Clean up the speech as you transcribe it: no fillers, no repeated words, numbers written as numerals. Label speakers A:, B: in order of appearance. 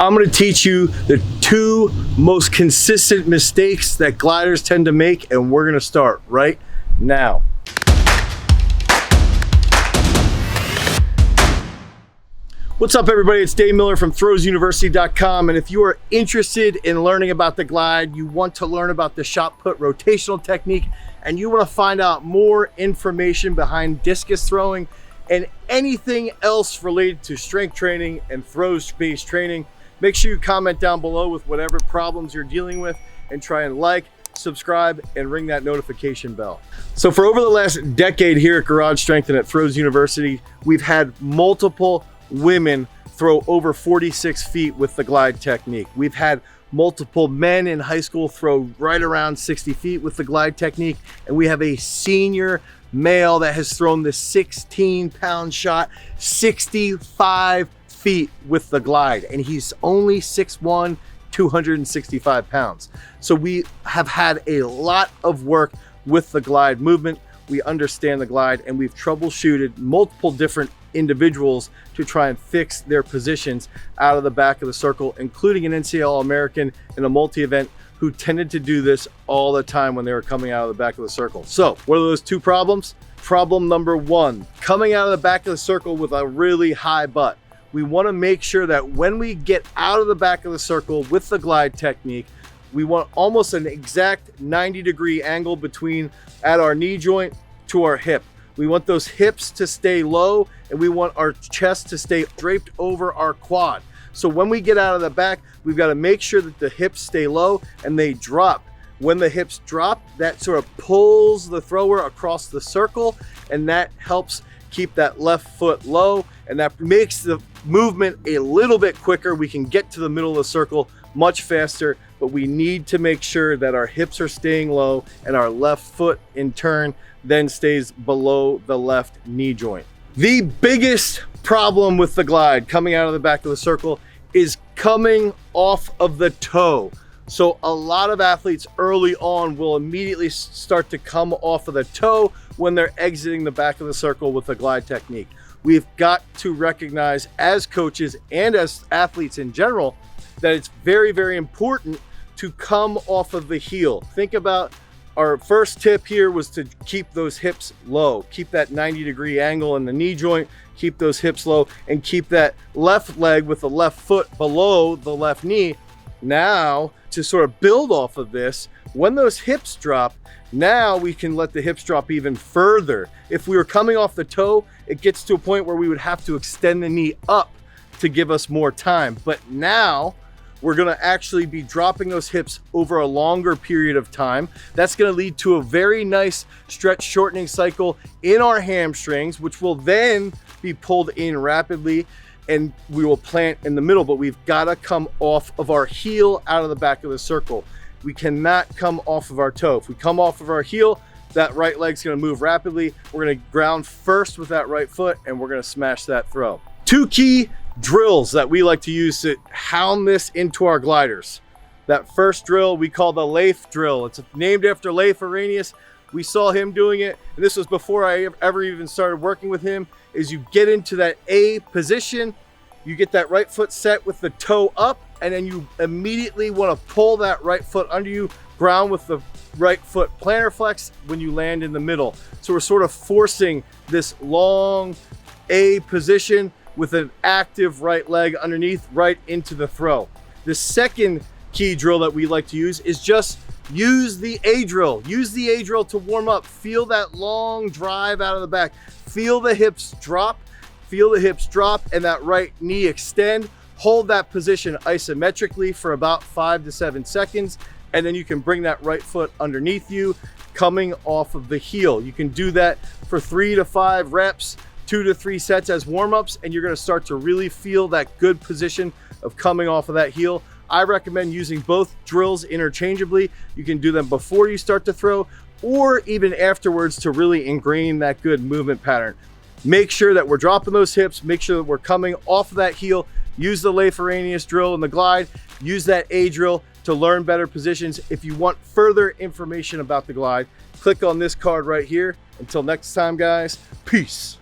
A: I'm gonna teach you the 2 most consistent mistakes that gliders tend to make, and we're gonna start right now. What's up, everybody? It's Dave Miller from throwsuniversity.com, and if you are interested in learning about the glide, you want to learn about the shot put rotational technique, and you want to find out more information behind discus throwing and anything else related to strength training and throws-based training, make sure you comment down below with whatever problems you're dealing with, and try and like, subscribe, and ring that notification bell. So for over the last decade here at Garage Strength and at Throws University, we've had multiple women throw over 46 feet with the glide technique. We've had multiple men in high school throw right around 60 feet with the glide technique, and we have a senior male that has thrown the 16-pound shot 65 feet with the glide, and he's only 6'1", 265 pounds. So we have had a lot of work with the glide movement. We understand the glide, and we've troubleshooted multiple different individuals to try and fix their positions out of the back of the circle, including an NCAA All-American in a multi-event who tended to do this all the time when they were coming out of the back of the circle. So what are those 2 problems? Problem number 1, coming out of the back of the circle with a really high butt. We want to make sure that when we get out of the back of the circle with the glide technique, we want almost an exact 90-degree angle between at our knee joint to our hip. We want those hips to stay low, and we want our chest to stay draped over our quad. So when we get out of the back, we've got to make sure that the hips stay low and they drop. When the hips drop, that sort of pulls the thrower across the circle, and that helps keep that left foot low, and that makes the movement a little bit quicker. We can get to the middle of the circle much faster, but we need to make sure that our hips are staying low and our left foot in turn then stays below the left knee joint. The biggest problem with the glide coming out of the back of the circle is coming off of the toe. So a lot of athletes early on will immediately start to come off of the toe when they're exiting the back of the circle with the glide technique. We've got to recognize as coaches and as athletes in general that it's very, very important to come off of the heel. Think about our first tip here was to keep those hips low, keep that 90-degree angle in the knee joint, keep those hips low, and keep that left leg with the left foot below the left knee. Now, to sort of build off of this, when those hips drop, now we can let the hips drop even further. If we were coming off the toe, it gets to a point where we would have to extend the knee up to give us more time. But now, we're gonna actually be dropping those hips over a longer period of time. That's gonna lead to a very nice stretch shortening cycle in our hamstrings, which will then be pulled in rapidly, and we will plant in the middle, but we've gotta come off of our heel out of the back of the circle. We cannot come off of our toe. If we come off of our heel, that right leg's gonna move rapidly. We're gonna ground first with that right foot, and we're gonna smash that throw. 2 key drills that we like to use to hound this into our gliders. That first drill we call the Leif drill. It's named after Leif Arrhenius. We saw him doing it, and this was before I ever even started working with him, is you get into that A position, you get that right foot set with the toe up, and then you immediately want to pull that right foot under you, ground with the right foot plantar flex when you land in the middle. So we're sort of forcing this long A position with an active right leg underneath right into the throw. The second key drill that we like to use is just use the A drill. Use the A drill to warm up. Feel that long drive out of the back. Feel the hips drop, and that right knee extend. Hold that position isometrically for about 5 to 7 seconds, and then you can bring that right foot underneath you, coming off of the heel. You can do that for 3 to 5 reps, 2 to 3 sets as warm-ups, and you're gonna start to really feel that good position of coming off of that heel. I recommend using both drills interchangeably. You can do them before you start to throw or even afterwards to really ingrain that good movement pattern. Make sure that we're dropping those hips, make sure that we're coming off of that heel. Use the Leif Arrhenius drill and the glide, use that A drill to learn better positions. If you want further information about the glide, click on this card right here. Until next time, guys, peace.